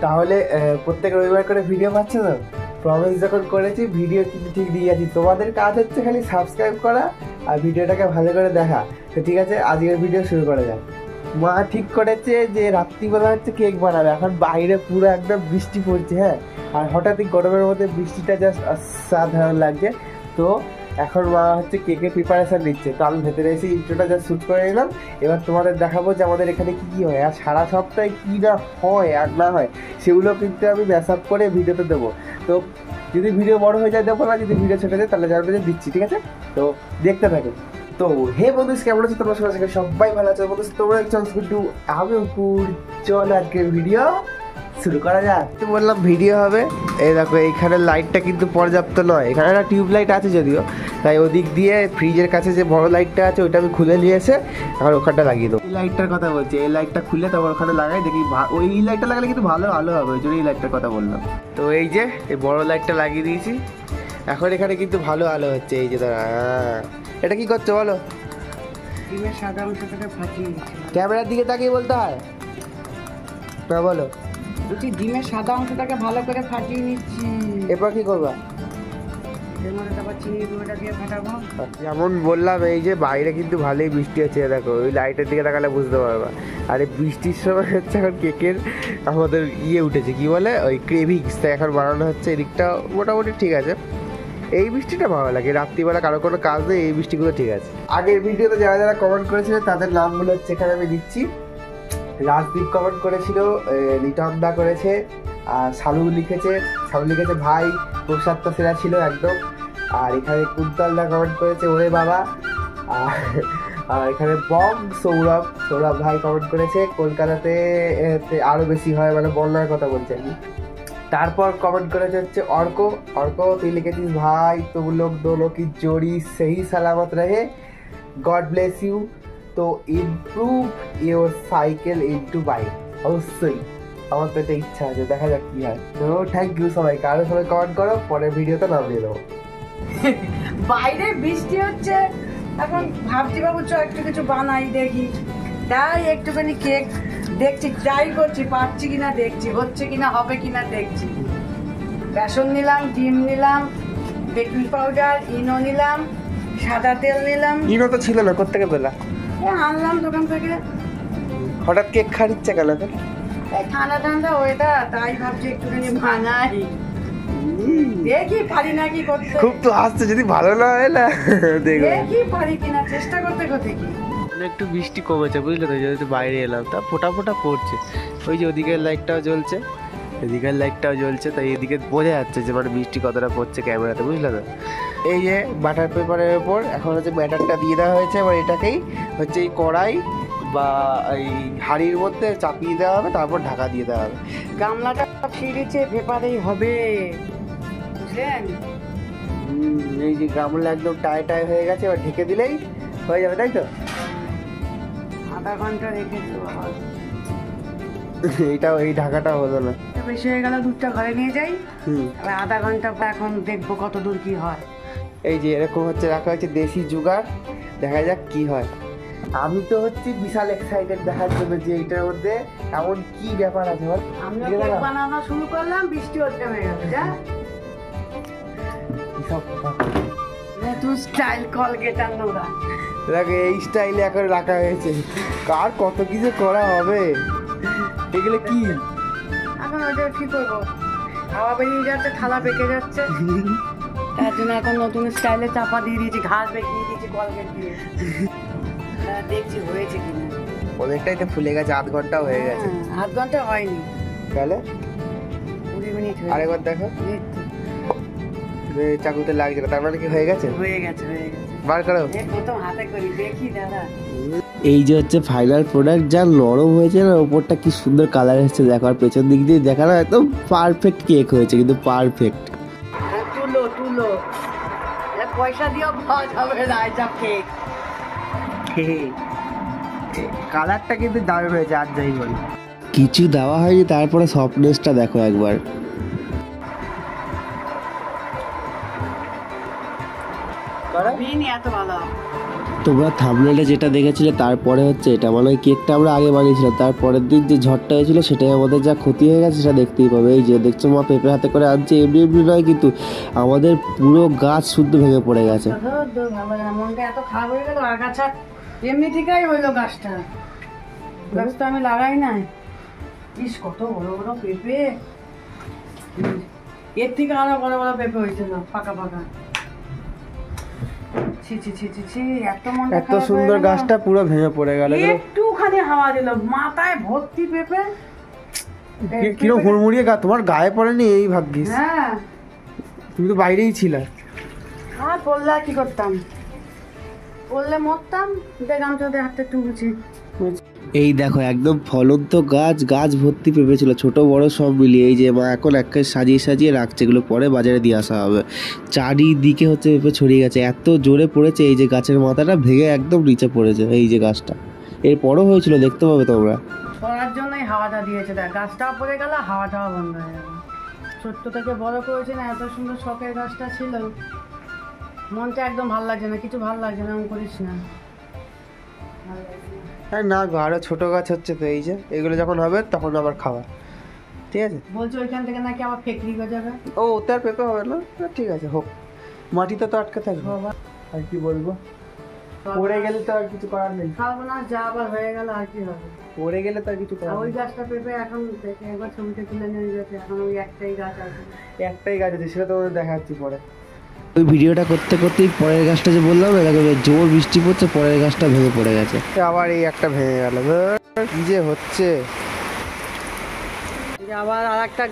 তাহলে প্রত্যেক রবিবার করে ভিডিও পাচ্ছে তো? প্রমিস যখন করেছি ভিডিও কিন্তু ঠিক দিয়ে যাচ্ছি। তোমাদের কাজ হচ্ছে খালি সাবস্ক্রাইব করা আর ভিডিওটাকে ভালো করে দেখা। তো ঠিক আছে, আজকের ভিডিও শুরু করা যাক। মা ঠিক করেছে যে রাত্রিবেলা হচ্ছে কেক বানাবে। এখন বাইরে পুরো একদম বৃষ্টি পড়ছে, হ্যাঁ, আর হঠাৎই গরমের মধ্যে বৃষ্টিটা জাস্ট অসাধারণ লাগছে। তো এখন মা হচ্ছে কেকের প্রিপারেশান নিচ্ছে। তো আমি ভেতরে এসে ইন্ট্রোটা জাস্ট শ্যুট করে নিলাম। এবার তোমাদের দেখাবো যে আমাদের এখানে কী কী হয়, আর সারা সপ্তাহে কী না হয় আর না হয় সেগুলো কিন্তু আমি ম্যাশ আপ করে ভিডিওতে দেবো। তো যদি ভিডিও বড় হয়ে যায় দেবো না, যদি ভিডিও ছোটো যায় তাহলে জানবে যে দিচ্ছি, ঠিক আছে? তো দেখতে থাকো। তো হে বন্ধু, কেমন আছো তোমরা? সবাই ভালো আছো বন্ধু? তোমরা কিন্তু আমি চল আজকের ভিডিও শুরু করা যাক। তো বললাম ভিডিও হবে। এই দেখো এইখানে লাইটটা কিন্তু পর্যাপ্ত নয়, এখানে একটা টিউব লাইট আছে যদিও, তাই ওদিক দিয়ে ফ্রিজের কাছে যে বড় লাইটটা আছে ওইটা আমি খুলে নিয়ে এসে এখন ওখানটা লাগিয়ে দেবো। এই লাইটটার কথা বলছি, এই লাইটটা খুলে তারপর ওখানে লাগাই, দেখি ওই লাইটটা লাগালে কিন্তু ভালো আলো হবে, ওই জন্য এই লাইটটার কথা বললাম। তো এই যে এই বড় লাইটটা লাগিয়ে দিয়েছি, এখন এখানে কিন্তু ভালো আলো হচ্ছে। এই যে দাঁড়া, এটা কি করছো বলো? ডিমের সাদা অংশটাকে ফাটিয়ে নিচ্ছি। ক্যামেরার দিকে তাকিয়ে বলতে হয় না, বলো। বলছি ডিমের সাদা অংশটাকে ভালো করে ফাটিয়ে নিচ্ছি। এরপর কি করবা? এর মধ্যে তারপর চিনি গুঁড়োটা দিয়ে ফাটাবো। যেমন বললাম, এই যে বাইরে কিন্তু ভালোই বৃষ্টি হচ্ছে, দেখো ওই লাইটের দিকে তাকালে বুঝতে পারবা। আর এই বৃষ্টির সময় হচ্ছে এখন কেকের আমাদের উঠেছে, কি বলে ওই ক্রেভিংস, তাই এখন বানানো হচ্ছে। এদিকটা মোটামুটি ঠিক আছে। এই বৃষ্টিটা ভালো লাগে, রাত্রিবেলা কারো কোনো কাজ নেই, এই বৃষ্টিগুলো ঠিক আছে। আগের ভিডিওতে যারা যারা কমেন্ট করেছিল তাদের নামগুলো হচ্ছে এখানে আমি দিচ্ছি। রাজদীপ কমেন্ট করেছিল, লিটনদা করেছে, আর সালু লিখেছে ভাই প্রসাদটা সেরা ছিল একদম। আর এখানে কুন্তলদা কমেন্ট করেছে ওরে বাবা। আর এখানে বম সৌরভ ভাই কমেন্ট করেছে কলকাতাতে আরও বেশি হয়, মানে বন্যার কথা বলছে আর কি। তারপর কমেন্ট করেছে হচ্ছে অর্ক তুই লিখেছিস ভাই তুম লোক দোনো কি জোড়ি সেই সালামত রহে, গড ব্লেস ইউ। তো improve your cycle into bike. অবশ্যই আমার তো এটা ইচ্ছা আছে, দেখা যাক কি হয়। তো থ্যাংক ইউ সবাইকে, আরো সবাই কমেন্ট করো, পরের ভিডিওতে নাম দিয়ে দেবো। বাইরে বৃষ্টি হচ্ছে, এখন ভাবছি বাবু চ একটু কিছু বানাই দেখি, তাই একটুখানি কেক দেখছি, ট্রাই করছি পারছি কিনা দেখছি, হচ্ছে কিনা হবে কিনা দেখছি। বেসন নিলাম, ডিম নিলাম, বেকিং পাউডার, ইনো নিলাম, সাদা তেল নিলাম। ইনো তো ছিল না, কোত্থেকে পেলা? আনলাম দোকান থেকে। হঠাৎ কেক খাচ্ছে কেন? এই ঠান্ডা ওয়েদার, তাই ভাবছি একটুখানি বানাই দেখি পারি নাকি করতে। খুব তো হাসছে, যদি ভালো না হয় না দেখি পারি কিনা, চেষ্টা করতে কি। একটু বৃষ্টি কমেছে বুঝলে তো, যেহেতু বাইরে এলাম তা ফোটা পড়ছে। ওই যে ওদিকের লাইটটাও জ্বলছে, এদিকের লাইটটাও জ্বলছে, তাই এদিকে বোঝা যাচ্ছে যে মানে বৃষ্টি কতটা পড়ছে ক্যামেরাতে, বুঝলে তো। এই যে বাটার পেপারের ওপর এখন হচ্ছে ব্যাটারটা দিয়ে দেওয়া হয়েছে। এবার এটাকেই হচ্ছে এই কড়াই বা এই হাঁড়ির মধ্যে চাপিয়ে দেওয়া হবে, তারপর ঢাকা দিয়ে দেওয়া হবে। গামলাটা ফিরেছে পেপারেই হবে, বুঝলেন? এই যে গামলা একদম টাই হয়ে গেছে, এবার ঢেকে দিলেই হয়ে যাবে, তাই তো? আধা ঘন্টা রেখে দেবো। এইটাও এই ঢাকাটা হলো না, বেশি হয়ে গেল, দুধটা ঘরে নিয়ে যাই। এবার আধা ঘন্টা পর এখন দেখবো কত দূর কি হয়। এই যে এরকম হচ্ছে রাখা হচ্ছে দেশি জুগাড়, দেখা যাক কি হয়। আমি তো হচ্ছে বিশাল এক্সাইটেড দেখার জন্য যে এইটার মধ্যে এমন কি ব্যাপার আছে। আমরা কেক বানানো শুরু করলাম, বৃষ্টি হচ্ছে হয়ে গেল। যা নতুন স্টাইল কলগেট আর নোরা, দেখো এই স্টাইলে এখন রাখা হয়েছে। কার কত কিছু করা হবে, এগুলো কি এখন ওইটা কি করবো, হাওয়া বেরিয়ে যাচ্ছে, থালা পেকে যাচ্ছে, তার জন্য এখন নতুন স্টাইলে চাপা দিয়ে দিয়েছি, ঘাস বেঁকিয়ে দিয়েছি কলগেট দিয়ে। দেখছি হয়েছে কিনা। অনেকটাই তো ফুলে গেছে, আধ ঘন্টা হয়ে গেছে। আধ ঘন্টা হয়নি, তাহলে 20 মিনিট। আরেকবার দেখো, চাকুতে লাগছে না, তার মানে কি হয়ে গেছে? হয়ে গেছে বার করো। প্রথম হাতে করি, দেখি দাদা। এই যে হচ্ছে ফাইনাল প্রোডাক্ট, যা নরম হয়েছে না, ওপরটা কি সুন্দর কালার এসেছে দেখো, আর পেছন দিক দিয়ে দেখা না, একদম পারফেক্ট কেক হয়েছে, কিন্তু পারফেক্ট। তুলো পয়সা দিয়েও পাওয়া যাবে রায়চা কেক। কালারটা কিন্তু দারুণ হয়েছে, আর যাই বলি। কিছু দেওয়া হয়নি, তারপরে সফটনেসটা দেখো একবার। এত ভালো তোমরা থাম্বনেলে যেটা দেখেছিলে তারপরে হচ্ছে এটা, মানে ওই কেকটা আমরা আগে বানিয়েছিলাম, তারপরের দিন যে ঝড়টা হয়েছিল সেটাই আমাদের যা ক্ষতি হয়ে গেছে সেটা দেখতেই পাবে। এই যে দেখছো মা পেঁপে হাতে করে আনছে, এমনি এমনি নয় কিন্তু আমাদের পুরো গাছ শুদ্ধ ভেঙে পড়ে গেছে। মনটা এত খারাপ হয়ে গেল, আগাছা এমনি থেকেই হইলো গাছটা আমি লাগাই নাই। ইস কত বড় বড় পেঁপে, এর থেকে আরো বড় বড় পেঁপে হয়েছিল পাকা পাকা। ছি ছি ছি ছি ছি, এত সুন্দর গাছটা পুরো ভেঙে পড়ে গেল। একটুখানি হাওয়া দিল, মাথায় ভর্তি পেঁপে। কিরকম হুড়মুড়িয়ে তোমার গায়ে পড়েনি এই ভাগ্যিস। হ্যাঁ তুমি তো বাইরেই ছিলে। আর পড়লে আর কি করতাম, পড়লে মরতাম। দেখলাম তোদের হাতে একটু মুছি। এই দেখো একদম ফলন্ত গাছ, গাছ ভর্তি পেঁপে ছিল, ছোট বড় সব মিলিয়ে। এই যে মা এখন একটা সাজিয়ে সাজিয়ে রাখছে, এগুলো পরে বাজারে দিয়ে আসা হবে। চারিদিকে হচ্ছে পেঁপে ছড়িয়ে গেছে, এত জোরে পড়েছে এই যে গাছের মাথাটা ভেঙে একদম নিচে পড়েছে। এই যে গাছটা এরপরও হয়েছিল, দেখতে পাবে তোমরা। পড়ার জন্যই হাওয়াটা দিয়েছে, দেখ গাছটাও পড়ে গেল, হাওয়াটাও বন্ধ হয়ে গেল। ছোট্ট থেকে বড় করেছে না, এত সুন্দর শখের গাছটা ছিল, মনটা একদম ভালো লাগছে না, কিছু ভালো লাগছে না, এমন করিস না। হ্যাঁ না গো, আরো ছোট গাছ হচ্ছে তো, এই যে এগুলো যখন হবে তখন আবার খাওয়া, ঠিক আছে? বলছো ওইখান থেকে নাকি আবার ফেকরি গজাবে। ও ওতে আর পেঁপে হবে না, ঠিক আছে হোক, মাটিতে তো আটকে থাকবে। আর কি বলবো, পড়ে গেলে তো আর কিছু করার নেই। খাবো না, যা আবার হয়ে গেল আর কি হবে, পড়ে গেলে তো আর কিছু করার ওই নেই। গাছটা পেঁপে এখন দেখে একবার ছবিতে তুলে নিয়ে গেছে, এখন ওই একটাই গাছ আছে। একটাই গাছ আছে, সেটা তোমাদের দেখাচ্ছি পরে। ওই ভিডিওটা করতে করতেই পরের গাছটা যে বললাম না, দেখো জোর বৃষ্টি পড়ছে, পরের গাছটা ভেঙে পড়ে গেছে। আবার এই একটা ভেঙে গেল, কি যে হচ্ছে। আবার আর একটা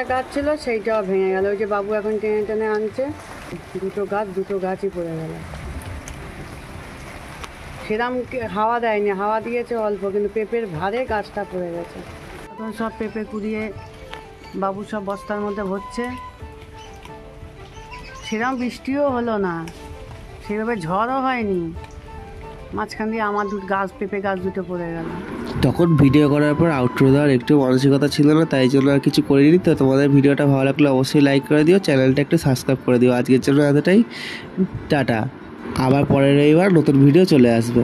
গাছ ছিল, সেইটাও ভেঙে গেল। ওই যে বাবু এখন টেনে টেনে আনছে, দুটো গাছই পড়ে গেল। সেরকম হাওয়া দেয়নি, হাওয়া দিয়েছে অল্প, কিন্তু পেঁপের ভারে গাছটা পড়ে গেছে। এখন সব পেঁপে কুড়িয়ে বাবু সব বস্তার মধ্যে ভরছে। সেরকম বৃষ্টিও হলো না, সেভাবে ঝড়ও হয়নি, মাঝখান দিয়ে আমার পেঁপে গাছ দুটো পড়ে গেল। তখন ভিডিও করার পর আউটরো দেওয়ার একটু মানসিকতা ছিল না, তাই জন্য আর কিছু করিনি। তো তোমাদের ভিডিওটা ভালো লাগলে অবশ্যই লাইক করে দিও, চ্যানেলটা একটু সাবস্ক্রাইব করে দিও। আজকের জন্য এতটাই, টাটা। আবার পরের রবিবার নতুন ভিডিও চলে আসবে।